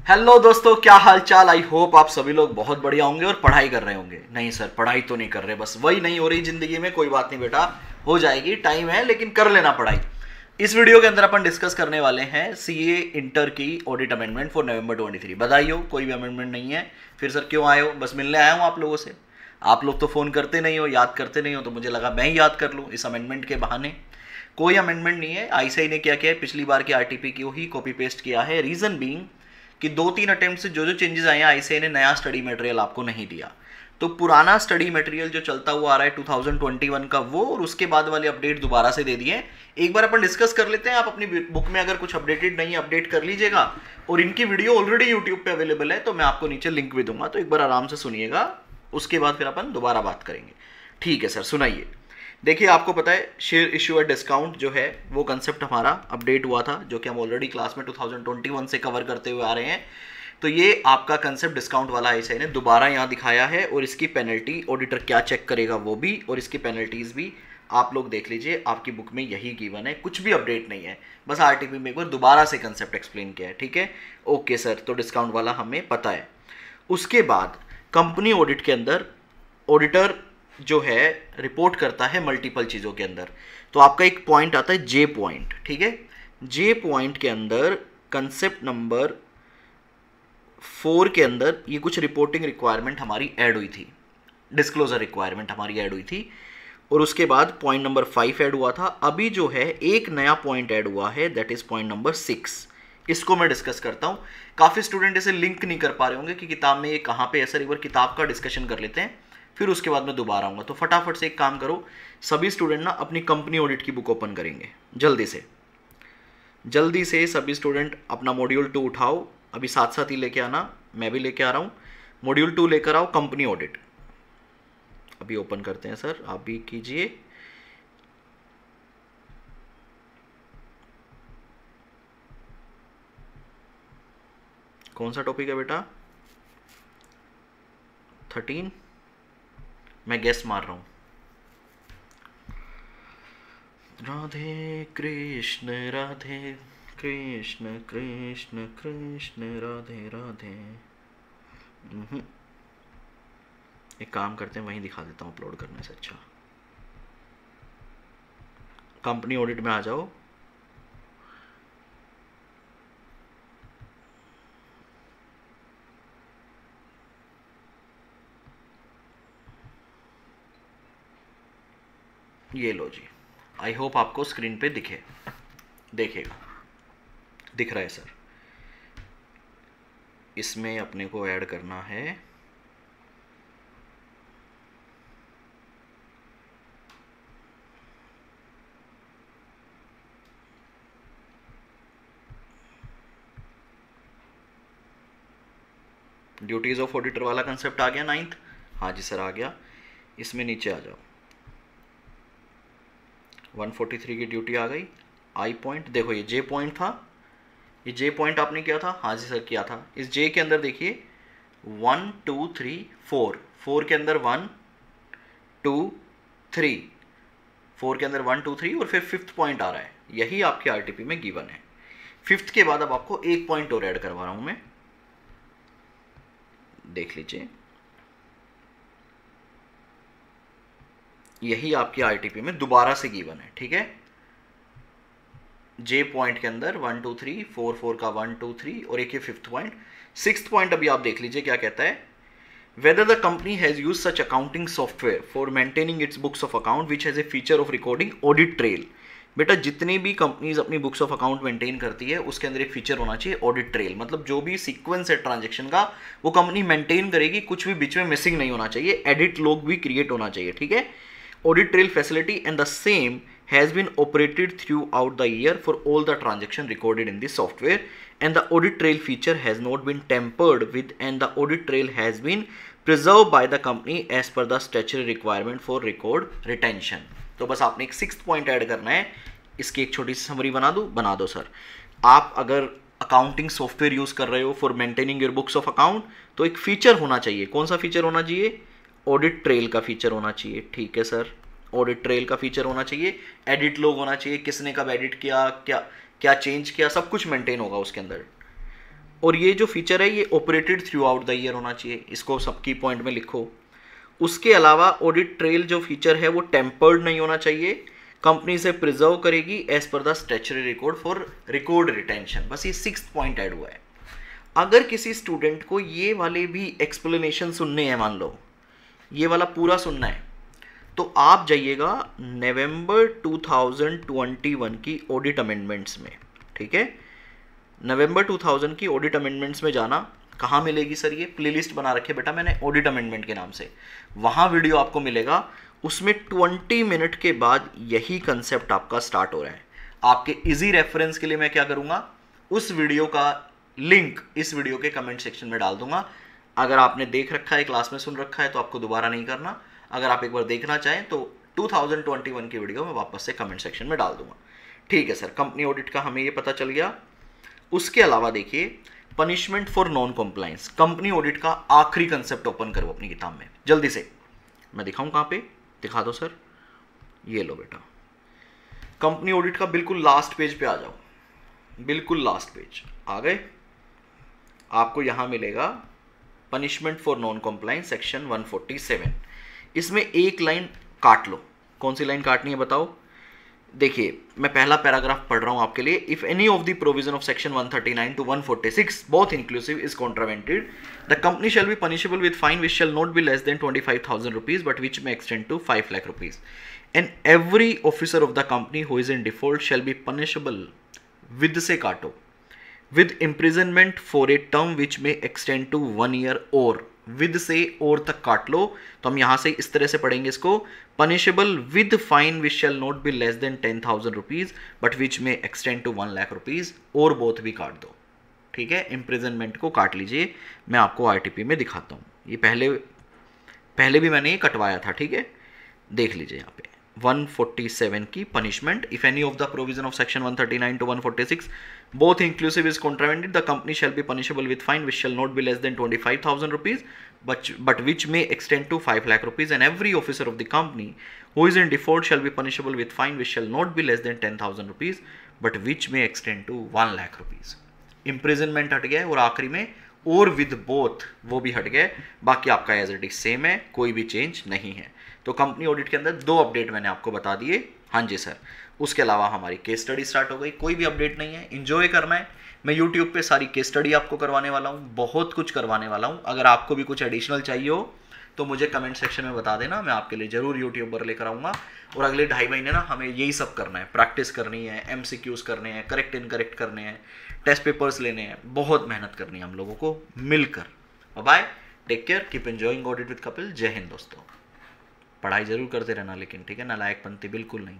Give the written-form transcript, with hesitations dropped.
Hello दोस्तों, क्या हाल चाल। आई होप आप सभी लोग बहुत बढ़िया होंगे और पढ़ाई कर रहे होंगे। नहीं सर, पढ़ाई तो नहीं कर रहे, बस वही नहीं हो रही जिंदगी में। कोई बात नहीं बेटा, हो जाएगी, टाइम है, लेकिन कर लेना पढ़ाई। इस वीडियो के अंदर अपन डिस्कस करने वाले हैं सीए इंटर की ऑडिट अमेंडमेंट फॉर नवंबर 23। बधाई हो, कोई भी अमेंडमेंट नहीं है। फिर सर क्यों आए हो? बस मिलने आया हूँ आप लोगों से। आप लोग तो फ़ोन करते नहीं हो, याद करते नहीं हो, तो मुझे लगा मैं ही याद कर लूँ इस अमेंडमेंट के बहाने। कोई अमेंडमेंट नहीं है। आईसीआई ने क्या किया है, पिछली बार की आरटीपी की ही कॉपी पेस्ट किया है। रीज़न बीइंग कि 2-3 अटेम्प्ट से जो जो चेंजेस आए हैं, आईसीआई ने नया स्टडी मटेरियल आपको नहीं दिया। तो पुराना स्टडी मटेरियल जो चलता हुआ आ रहा है 2021 का, वो और उसके बाद वाले अपडेट दोबारा से दे दिए। एक बार अपन डिस्कस कर लेते हैं। आप अपनी बुक में अगर कुछ अपडेटेड नहीं है, अपडेट कर लीजिएगा। और इनकी वीडियो ऑलरेडी यूट्यूब पे अवेलेबल है, तो मैं आपको नीचे लिंक भी दूंगा, तो एक बार आराम से सुनिएगा। उसके बाद फिर अपन दोबारा बात करेंगे। ठीक है सर, सुनाइए। देखिए, आपको पता है शेयर इश्यूअर डिस्काउंट जो है वो कंसेप्ट हमारा अपडेट हुआ था, जो कि हम ऑलरेडी क्लास में 2021 से कवर करते हुए आ रहे हैं। तो ये आपका कंसेप्ट डिस्काउंट वाला आईसीआई ने दोबारा यहाँ दिखाया है, और इसकी पेनल्टी ऑडिटर क्या चेक करेगा वो भी, और इसकी पेनल्टीज भी आप लोग देख लीजिए। आपकी बुक में यही गिवन है, कुछ भी अपडेट नहीं है, बस आरटीपी में एक बार दोबारा से कंसेप्ट एक्सप्लेन किया है। ठीक है, ओके सर। तो डिस्काउंट वाला हमें पता है। उसके बाद कंपनी ऑडिट के अंदर ऑडिटर जो है रिपोर्ट करता है मल्टीपल चीज़ों के अंदर। तो आपका एक पॉइंट आता है जे पॉइंट। ठीक है, जे पॉइंट के अंदर कंसेप्ट नंबर 4 के अंदर ये कुछ रिपोर्टिंग रिक्वायरमेंट हमारी ऐड हुई थी, डिस्क्लोजर रिक्वायरमेंट हमारी ऐड हुई थी। और उसके बाद पॉइंट नंबर 5 ऐड हुआ था। अभी जो है एक नया पॉइंट ऐड हुआ है, दैट इज पॉइंट नंबर 6। इसको मैं डिस्कस करता हूँ। काफ़ी स्टूडेंट इसे लिंक नहीं कर पा रहे होंगे कि किताब में ये कहाँ पे है। सर एक बार किताब का डिस्कशन कर लेते हैं, फिर उसके बाद मैं दोबारा आऊँगा। तो फटाफट से एक काम करो, सभी स्टूडेंट ना अपनी कंपनी ऑडिट की बुक ओपन करेंगे। जल्दी से सभी स्टूडेंट अपना मॉड्यूल 2 उठाओ। अभी साथ साथ ही लेके आना, मैं भी लेके आ रहा हूँ। मॉड्यूल 2 लेकर आओ, कंपनी ऑडिट। अभी ओपन करते हैं सर, आप भी कीजिए। कौन सा टॉपिक है बेटा? 13। मैं गेस मार रहा हूँ। राधे कृष्ण राधे कृष्ण कृष्ण कृष्ण राधे राधे। एक काम करते हैं, वहीं दिखा देता हूँ अपलोड करने से अच्छा। कंपनी ऑडिट में आ जाओ। ये लो जी। आई होप आपको स्क्रीन पे देखेगा। दिख रहा है सर। इसमें अपने को ऐड करना है ड्यूटीज ऑफ ऑडिटर वाला कंसेप्ट। आ गया 9th? हाँ जी सर, आ गया। इसमें नीचे आ जाओ। 143 की ड्यूटी आ गई। आई पॉइंट देखो, ये जे पॉइंट था। ये जे पॉइंट आपने किया था? हाँ जी सर, किया था। इस जे के अंदर देखिए 1 2 3 4 के अंदर 1 2 3, 4 के अंदर 1 2 3, और फिर 5th पॉइंट आ रहा है। यही आपके आरटीपी में गिवन है। 5th के बाद अब आपको एक पॉइंट और ऐड करवा रहा हूं मैं, देख लीजिए। यही आपकी आरटीपी में दोबारा से गिवन है। ठीक है, जे पॉइंट के अंदर 1 2 3 4 का 1 2 3, और एक ये 5th पॉइंट। 6th पॉइंट अभी आप देख लीजिए क्या कहता है। Whether the company has used such accounting software for maintaining its books of account which has a feature of recording audit trail। बेटा, जितनी भी कंपनीज अपनी बुक्स ऑफ अकाउंट मेंटेन करती है, उसके अंदर एक फीचर होना चाहिए ऑडिट ट्रेल। मतलब जो भी सीक्वेंस है ट्रांजैक्शन का, वो कंपनी मेंटेन करेगी, कुछ भी बीच में मिसिंग नहीं होना चाहिए। एडिट लॉग भी क्रिएट होना चाहिए। ठीक है, audit trail facility and the same has been operated throughout the year for all the transaction recorded in the software, and the audit trail feature has not been tampered with, and the audit trail has been preserved by the company as per the statutory requirement for record retention। तो बस आपने एक 6th point add करना है। इसकी एक छोटी सी summary बना दो सर। आप अगर अकाउंटिंग सॉफ्टवेयर यूज कर रहे हो for maintaining your books of account, तो एक फीचर होना चाहिए। कौन सा फीचर होना चाहिए? ऑडिट ट्रेल का फीचर होना चाहिए। ठीक है सर, ऑडिट ट्रेल का फीचर होना चाहिए। एडिट लॉग होना चाहिए, किसने कब एडिट किया, क्या क्या चेंज किया, सब कुछ मेंटेन होगा उसके अंदर। और ये जो फीचर है ये operated through out the year होना चाहिए, इसको सब की पॉइंट में लिखो। उसके अलावा ऑडिट ट्रेल जो फीचर है वो टेम्पर्ड नहीं होना चाहिए, कंपनी से प्रिजर्व करेगी as per the statutory record for record retention. बस ये 6th पॉइंट ऐड हुआ है। अगर किसी स्टूडेंट को ये वाले भी एक्सप्लेनेशन सुनने हैं, मान लो ये वाला पूरा सुनना है, तो आप जाइएगा नवंबर 2021 की ऑडिट अमेंडमेंट्स में, ठीक है। नवंबर 2000 की ऑडिट अमेंडमेंट्स में जाना, कहाँ मिलेगी सर? ये प्लेलिस्ट बना रखे बेटा मैंने ऑडिट अमेंडमेंट के नाम से, वहाँ वीडियो आपको मिलेगा। उसमें 20 मिनट के बाद यही कंसेप्ट आपका स्टार्ट हो रहा है। आपके इजी रेफरेंस के लिए मैं क्या करूँगा, उस वीडियो का लिंक इस वीडियो के कमेंट सेक्शन में डाल दूंगा। अगर आपने देख रखा है, क्लास में सुन रखा है, तो आपको दोबारा नहीं करना। अगर आप एक बार देखना चाहें तो 2021 की वीडियो में वापस से कमेंट सेक्शन में डाल दूंगा, ठीक है सर। कंपनी ऑडिट का हमें ये पता चल गया। उसके अलावा देखिए punishment for non compliance, company audit का आखिरी कंसेप्ट ओपन करो अपनी किताब में, जल्दी से। मैं दिखाऊं कहाँ पे? दिखा दो सर, ये लो बेटा, कंपनी ऑडिट का बिल्कुल लास्ट पेज पे आ जाओ, बिल्कुल लास्ट पेज आ गए। आपको यहां मिलेगा punishment for non compliance section 147। इसमें एक लाइन काट लो। कौन सी लाइन काटनी है बताओ? देखिए मैं पहला पैराग्राफ पढ़ रहा हूं आपके लिए। If any of the provision of section 139 to 146 both inclusive is contravened, the company shall be punishable with fine which shall not be less than 25,000 rupees but which may extend to 5 lakh rupees, and every officer of the company who is in default shall be punishable with से काटो with imprisonment for a term which may extend to 1 year or with से और तक काट लो। तो हम यहां से इस तरह से पढ़ेंगे इसको, punishable with fine which shall not be less than 10,000 rupees but which may extend to 1 lakh rupees, और बोथ भी काट दो, ठीक है। imprisonment को काट लीजिए, मैं आपको RTP में दिखाता हूँ। ये पहले भी मैंने ये कटवाया था, ठीक है। देख लीजिए यहाँ पे 147 की punishment, if any of the provision of section 139 to 146 both inclusive is contravened, the company shall be punishable with fine which shall not be less than 25,000 rupees but which may extend to 5 lakh rupees, and every officer of the company who is in default shall be punishable with fine which shall not be less than 10,000 rupees but which may extend to 1 lakh rupees। imprisonment हट गया है, और आखिरी में और with both वो भी हट गए। बाकी आपका एज इट इज सेम है, कोई भी चेंज नहीं है। तो कंपनी ऑडिट के अंदर 2 अपडेट मैंने आपको बता दिए। हाँ जी सर। उसके अलावा हमारी केस स्टडी स्टार्ट हो गई, कोई भी अपडेट नहीं है, एंजॉय करना है। मैं यूट्यूब पे सारी केस स्टडी आपको करवाने वाला हूँ, बहुत कुछ करवाने वाला हूँ। अगर आपको भी कुछ एडिशनल चाहिए हो तो मुझे कमेंट सेक्शन में बता देना, मैं आपके लिए जरूर यूट्यूब पर लेकर आऊँगा। और अगले 2.5 महीने ना हमें यही सब करना है, प्रैक्टिस करनी है, MCQs करने हैं, करेक्ट इनकरेक्ट करने हैं, टेस्ट पेपर्स लेने हैं, बहुत मेहनत करनी है हम लोगों को मिलकर। Bye, take care, keep enjoying audit with Kapil. Jai Hind दोस्तों। पढ़ाई जरूर करते रहना लेकिन, ठीक है, नालायक पंथी बिल्कुल नहीं।